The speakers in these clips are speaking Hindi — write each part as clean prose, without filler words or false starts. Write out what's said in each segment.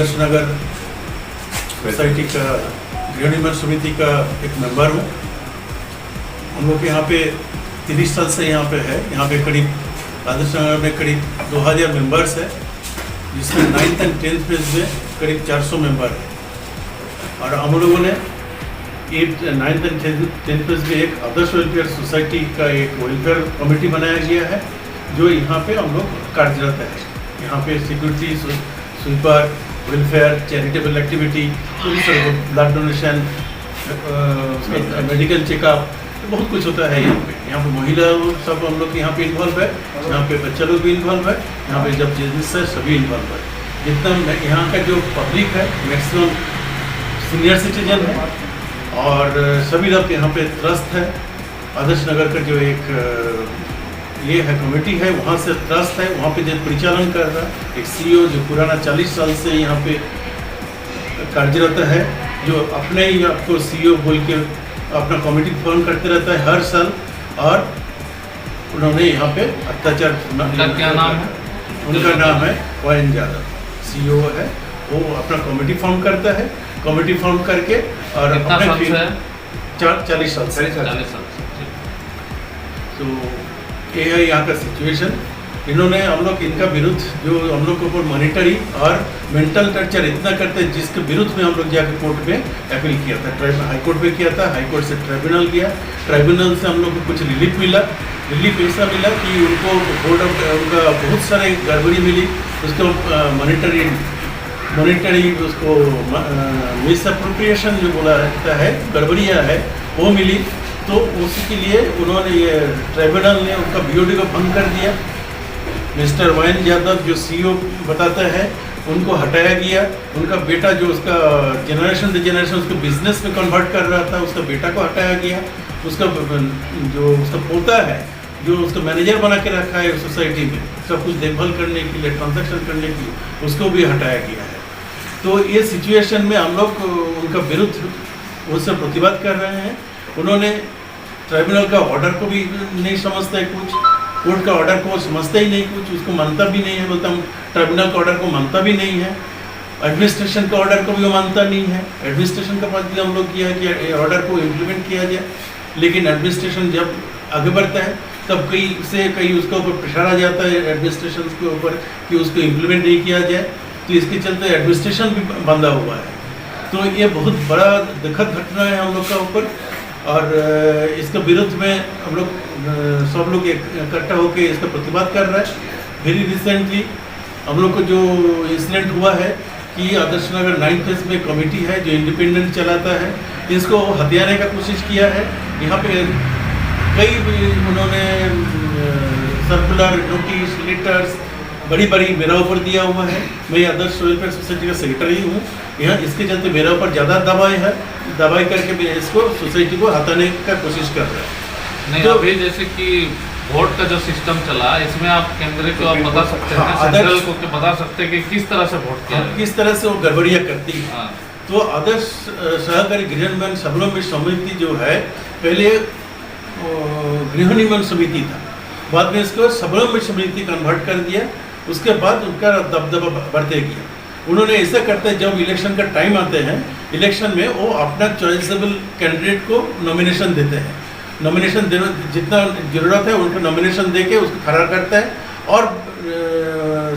आदर्श नगर सोसाइटी का गृह निर्माण समिति का एक मेंबर हूँ। हम लोग यहाँ पे 30 साल से यहाँ पे है। यहाँ पे करीब आदर्श नगर में करीब 2000 मेंबर्स है, जिसमें 9th एंड 10th फेज में करीब 400 मेंबर है। और हम लोगों ने 9th एंड 10th फेज में एक आदर्श वेलफेयर सोसाइटी का एक वेलफेयर कमेटी बनाया गया है, जो यहाँ पे हम लोग कार्यरत है। यहाँ पे security, sweeper, welfare, charitable activity, blood donation, medical checkup, बहुत कुछ होता है यहाँ पे महिला सब हम लोग यहाँ पे इन्वॉल्व है, यहाँ पे बच्चा लोग भी इन्वॉल्व है, यहाँ पे जब जेंट्स है सभी इन्वॉल्व है। जितना यहाँ का जो पब्लिक है मैक्सिमम सीनियर सिटीजन है और सभी लोग यहाँ पे त्रस्त है। आदर्श नगर का जो एक ये है कमेटी है, वहाँ से ट्रस्ट है, वहाँ पे जो परिचालन कर रहा है एक सीईओ जो पुराना 40 साल से यहाँ पे कार्यरत है, जो अपने ही आपको सीईओ बोल के अपना कमेटी फॉर्म करते रहता है हर साल। और उन्होंने यहाँ पे अत्याचार, उनका क्या नाम है? उनका नाम है वायन यादव, सीईओ है। वो अपना कमेटी फॉर्म करता है, कमेटी फॉर्म करके और अपने 40 साल से। तो ये है यहाँ का सिचुएशन। इन्होंने हम लोग इनका विरुद्ध जो हम लोग के ऊपर मॉनिटरी और मेंटल टर्चर इतना करते हैं, जिसके विरुद्ध में हम लोग जाकर कोर्ट में अपील किया था, हाई कोर्ट में किया था। हाई कोर्ट से ट्राइब्यूनल गया, ट्राइब्यूनल से हम लोग को कुछ रिलीफ मिला। रिलीफ ऐसा मिला कि उनको बोर्ड ऑफ उनका बहुत सारे गड़बड़ी मिली, उसको मॉनिटरी उसको मिसअप्रोप्रिएशन जो बोला रहता है, गड़बड़ियाँ है वो मिली। तो उसी के लिए उन्होंने ये ट्राइब्यूनल ने उनका बीओडी को भंग कर दिया। मिस्टर वायन यादव जो सीईओ बताता है, उनको हटाया गया। उनका बेटा जो उसका जनरेशन टू जनरेशन उसको बिजनेस में कन्वर्ट कर रहा था, उसका बेटा को हटाया गया। उसका जो उसका पोता है, जो उसका मैनेजर बना के रखा है सोसाइटी में सब कुछ देखभाल करने के लिए, ट्रांजैक्शन करने के लिए, उसको भी हटाया गया है। तो ये सिचुएशन में हम लोग उनका विरुद्ध उससे प्रतिवाद कर रहे हैं। उन्होंने ट्राइब्यूनल का ऑर्डर को भी नहीं समझते, कुछ कोर्ट का ऑर्डर को समझते ही नहीं, कुछ उसको मानता भी नहीं है। बोलता हूँ ट्राइब्यूनल का ऑर्डर को मानता भी नहीं है, एडमिनिस्ट्रेशन का ऑर्डर को भी वो मानता नहीं है। एडमिनिस्ट्रेशन का पास भी हम लोग किया कि ऑर्डर को इम्प्लीमेंट किया जाए, लेकिन एडमिनिस्ट्रेशन जब आगे बढ़ता है तब कहीं उसके ऊपर प्रेशर आ जाता है एडमिनिस्ट्रेशन के ऊपर कि उसको इम्प्लीमेंट नहीं किया जाए। तो इसके चलते एडमिनिस्ट्रेशन भी बंधा हुआ है। तो ये बहुत बड़ा दुखद घटना है हम लोग का ऊपर, और इसके विरुद्ध में हम लोग सब लोग इकट्ठा होकर इसका प्रतिवाद कर रहा है। वेरी रिसेंटली हम लोग को जो इंसिडेंट हुआ है कि आदर्श नगर 9th फेज में कमेटी है जो इंडिपेंडेंट चलाता है, इसको हथियाने का कोशिश किया है। यहाँ पे कई उन्होंने सर्कुलर, नोटिस, लेटर्स बड़ी मेरा ऊपर दिया हुआ है। मैं आदर्श वेलफेयर सोसाइटी का सेक्रेटरी हूँ यहाँ, इसके चलते मेरा ऊपर ज़्यादा दबाई करके मैं इसको सोसाइटी को हटाने का कोशिश कर रहा है। नहीं तो अभी जैसे कि वोट का जो सिस्टम चला, इसमें आप केंद्र को आप बता सकते हैं, सेंट्रल को बता सकते हैं कि किस तरह से वोट किया, किस तरह से वो गड़बड़ियाँ करती है। तो आदर्श सहकारी गृह निर्माण स्वावलंबी समिति जो है, पहले गृह निर्माण समिति था, बाद में इसको स्वावलंबी समिति कन्वर्ट कर दिया। उसके बाद उनका दबदबा बढ़ते गया। उन्होंने ऐसा करते हैं, जब इलेक्शन का टाइम आते हैं, इलेक्शन में वो अपना चॉइसेबल कैंडिडेट को नॉमिनेशन देते हैं। नॉमिनेशन देना जितना ज़रूरत है उनको नॉमिनेशन देके उसको खड़ा करता है, और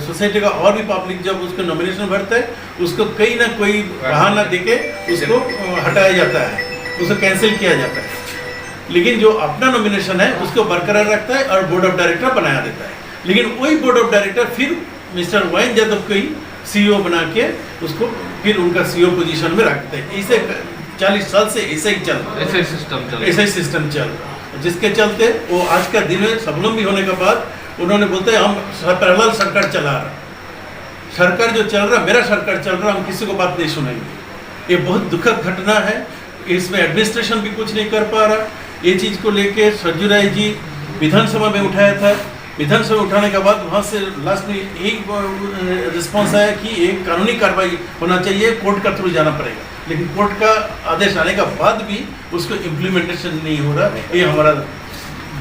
सोसाइटी का और भी पब्लिक जब उसको नॉमिनेशन भरता है, उसको कहीं ना कोई बहाना देके उसको हटाया जाता है, उसको कैंसिल किया जाता है। लेकिन जो अपना नॉमिनेशन है उसको बरकरार रखता है और बोर्ड ऑफ डायरेक्टर बना देता है। लेकिन वही बोर्ड ऑफ डायरेक्टर फिर मिस्टर वायन यादव को ही सीईओ बना के उसको फिर उनका सीईओ पोजीशन में रखते हैं। इसे 40 साल से ऐसा ही चल रहा है, ऐसा ही सिस्टम चल रहा है, जिसके चलते वो आज का दिन में स्वावलंबी होने के बाद उन्होंने बोलते हैं हम पैरेलल सरकार चला रहा, सरकार जो चल रहा, मेरा सरकार चल रहा, हम किसी को बात नहीं सुनेंगे। ये बहुत दुखद घटना है। इसमें एडमिनिस्ट्रेशन भी कुछ नहीं कर पा रहा। ये चीज़ को लेके सरजू राय जी विधानसभा में उठाया था। विधानसभा उठाने के बाद वहाँ से लास्ट में एक रिस्पॉन्स आया कि एक कानूनी कार्रवाई होना चाहिए, कोर्ट का थ्रू जाना पड़ेगा। लेकिन कोर्ट का आदेश आने के बाद भी उसको इम्प्लीमेंटेशन नहीं हो रहा। ये हमारा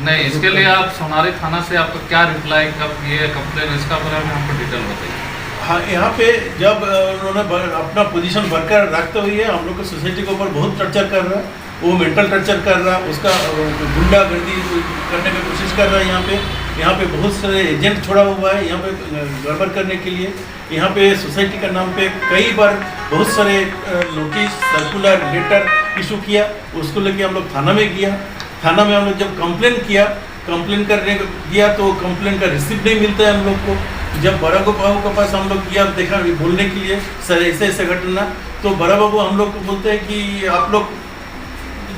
नहीं, इसके लिए आप सोनारी थाना से आपका क्या रिप्लाई, कब ये कंप्लेन, इसका बारे में हमको डिटेल बताइए। हाँ, यहाँ पे जब उन्होंने अपना पोजीशन बरकरार रखते हुए हम लोग को सोसाइटी के ऊपर बहुत टर्चर कर रहा है, वो मेंटल टर्चर कर रहा है, उसका गुंडागर्दी करने की कोशिश कर रहा है। यहाँ पे बहुत सारे एजेंट छोड़ा हुआ है यहाँ पे गड़बड़ करने के लिए। यहाँ पे सोसाइटी का नाम पे कई बार बहुत सारे नोटिस, सर्कुलर, लेटर इशू किया। उसको लेके हम लोग थाना में गया। थाना में हम लोग जब कंप्लेन करने गया तो कंप्लेन का रिसीप्ट नहीं मिलता है हम लोग को। जब बड़ा बाबू के पास हम लोग गया देखा बोलने के लिए, सर ऐसे घटना, तो बड़ा बाबू हम लोग को बोलते हैं कि आप लोग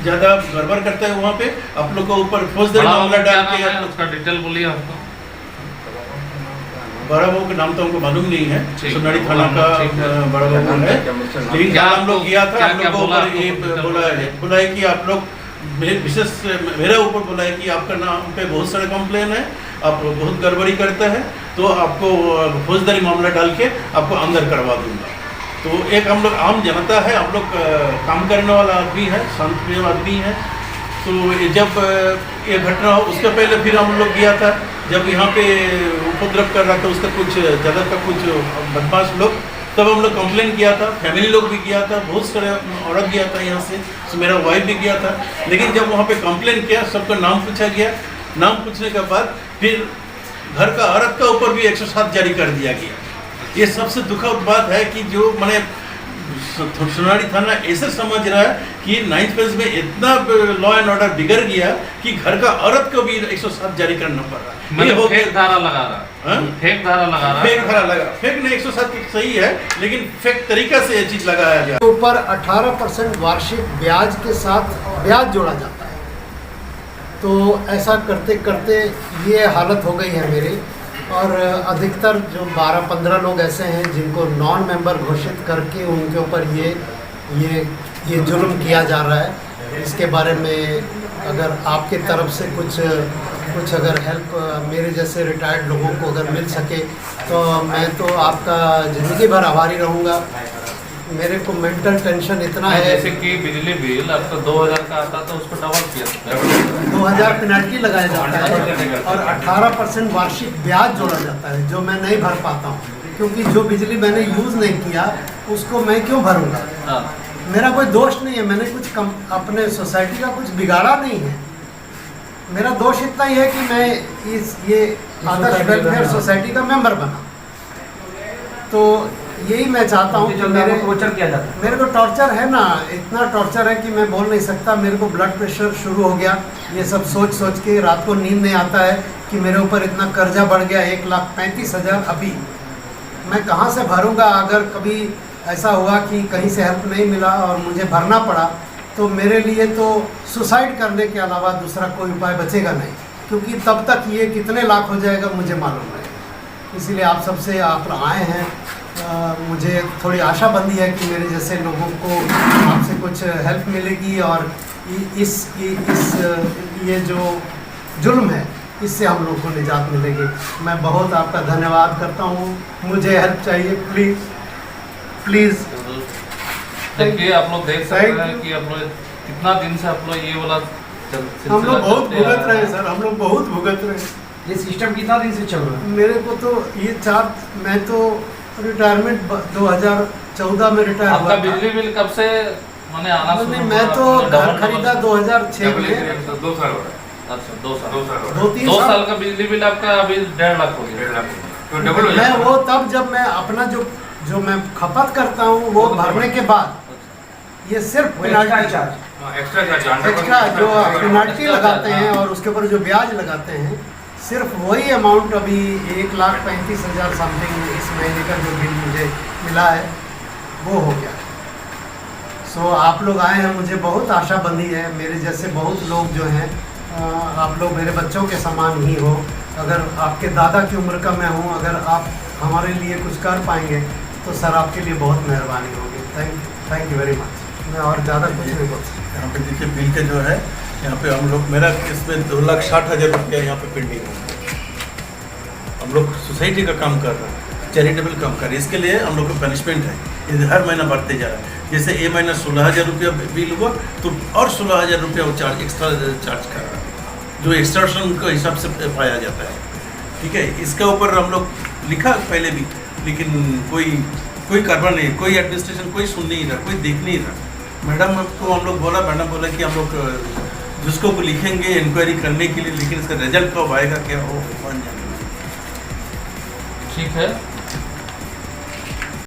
ज़्यादा गड़बड़ करते हैं, वहाँ पे आप लोग को ऊपर फौजदारी मामला डाल के। उसका डिटेल बोलिए आपको। बड़ा बाबू का नाम तो हमको मालूम नहीं है, सोनारी थाना का बड़ा बाबू है। लेकिन क्या हम लोग गया था, हम लोग को ऊपर ये बोला है कि आप लोग विशेष मेरे ऊपर बोला है कि आपका नाम पे बहुत सारे कंप्लेन है, आप बहुत गड़बड़ी करते हैं, तो आपको फौजदारी मामला डाल के आपको अंदर करवा दूंगा। तो एक हम लोग आम जनता है, हम लोग काम करने वाला आदमी है, शांतिप्रिय आदमी है। तो जब ये घटना हो उसके पहले फिर हम लोग गया था, जब यहाँ पे उपद्रव कर रहा था उसका कुछ ज़्यादा का कुछ बदमाश लोग, तब हम लोग कंप्लेन किया था। फैमिली लोग भी किया था, बहुत सारे औरत गया था यहाँ से, तो मेरा वाइफ भी गया था। लेकिन जब वहाँ पे कंप्लेन किया, सबका नाम पूछा गया। नाम पूछने के बाद फिर घर का औरत का ऊपर भी 107 जारी कर दिया गया। ये सबसे दुखद बात है कि जो मैंने सोनारी थाना ऐसे समझ रहा है कि 9th फेज में इतना लॉ एंड ऑर्डर बिगड़ गया कि घर का औरत को भी 107 जारी करना पड़ रहा है। मतलब फेक धारा लगा रहा है, फेक धारा लगा, फेक नहीं, 107 सही है, लेकिन फेक तरीका से ये चीज लगाया गया। ऊपर 18% वार्षिक ब्याज के साथ ब्याज जोड़ा जाता है। तो ऐसा करते करते ये हालत हो गई है मेरी। और अधिकतर जो 12-15 लोग ऐसे हैं जिनको नॉन मेंबर घोषित करके उनके ऊपर ये जुल्म किया जा रहा है। इसके बारे में अगर आपके तरफ से कुछ अगर हेल्प मेरे जैसे रिटायर्ड लोगों को अगर मिल सके तो मैं तो आपका ज़िंदगी भर आभारी रहूँगा। मेरे को मेंटल टेंशन इतना है। जैसे कि बिजली बिल आपका 2000 का आता था, उसको डबल किया, 2000 पेनल्टी लगाया जाता है और 18% वार्षिक ब्याज जोड़ा जाता है, जो मैं नहीं भर पाता हूँ, क्योंकि जो बिजली मैंने यूज़ नहीं किया उसको मैं क्यों भरूँगा। मेरा कोई दोष नहीं है, मैंने कुछ अपने सोसाइटी का कुछ बिगाड़ा नहीं है। मेरा दोष इतना ही है कि मैं ये आदर्श वेलफेयर सोसाइटी का मेंबर बना। तो यही मैं चाहता हूँ कि मेरे को टॉर्चर है ना, इतना टॉर्चर है कि मैं बोल नहीं सकता। मेरे को ब्लड प्रेशर शुरू हो गया, ये सब सोच के रात को नींद नहीं आता है कि मेरे ऊपर इतना कर्जा बढ़ गया, 1,35,000। अभी मैं कहाँ से भरूँगा? अगर कभी ऐसा हुआ कि कहीं से हेल्प नहीं मिला और मुझे भरना पड़ा, तो मेरे लिए तो सुसाइड करने के अलावा दूसरा कोई उपाय बचेगा नहीं, क्योंकि तब तक ये कितने लाख हो जाएगा मुझे मालूम है। इसीलिए आप सबसे आप आए हैं, मुझे थोड़ी आशा बंदी है कि मेरे जैसे लोगों को आपसे कुछ हेल्प मिलेगी और ये जो जुल्म है इससे हम लोग को निजात मिलेगी। मैं बहुत आपका धन्यवाद करता हूँ। मुझे हेल्प चाहिए, प्लीज़। देखिए आप लोग देख सकते हैं कि आप लोग कितना दिन से आप लोग ये वाला हम लोग बहुत भुगत रहे हैं सर, हम लोग बहुत भुगत रहे हैं। ये सिस्टम कितना दिन से चल रहा है? मेरे को तो मैं तो रिटायरमेंट 2014 में रिटायर हुआ। आपका बिजली बिल कब से मैंने आना शुरू? मैं तो घर खरीदा 2006 में। 2 साल। अच्छा 2 साल। 2 साल का बिजली बिल आपका अभी 1.5 लाख हो गया। तो डबल हो मैं वो तब जब मैं अपना जो मैं खपत करता हूँ वो भरने के बाद ये सिर्फ एक्स्ट्रा जो पेनल्टी लगाते हैं और उसके ऊपर जो ब्याज लगाते हैं, सिर्फ वही अमाउंट अभी 1,35,000 समथिंग इस महीने का जो बिल मुझे मिला है वो हो गया। सो आप लोग आए हैं, मुझे बहुत आशा बंधी है। मेरे जैसे बहुत लोग जो हैं, आप लोग मेरे बच्चों के समान ही हो। अगर आपके दादा की उम्र का मैं हूँ, अगर आप हमारे लिए कुछ कर पाएंगे तो सर आपके लिए बहुत मेहरबानी होगी। Thank you very much. मैं और ज़्यादा कुछ नहीं बोल सकता। यहाँ पे देखिए बिल के जो है, यहाँ पे हम लोग मेरा इसमें 2,60,000 रुपया यहाँ पे पेंडिंग है। हम लोग सोसाइटी का काम कर रहे हैं, चैरिटेबल काम कर रहे हैं। इसके लिए हम लोग को पनिशमेंट है, ये हर महीना बढ़ते जा रहा है। जैसे ये महीना 16,000 रुपया बिल हुआ तो और 16,000 रुपया वो एक्स्ट्रा चार्ज कर रहा है, जो एक्सटॉर्शन के हिसाब से पाया जाता है। ठीक है, इसके ऊपर हम लोग लिखा पहले भी, लेकिन कोई कार्रवाई नहीं, कोई एडमिनिस्ट्रेशन कोई सुन नहीं रहा, कोई देख नहीं रहा। मैडम को हम लोग मैडम बोला कि हम लोग जिसको को लिखेंगे इंक्वायरी करने के लिए, लेकिन इसका रिजल्ट कब आएगा क्या वो भगवान जाने। ठीक है।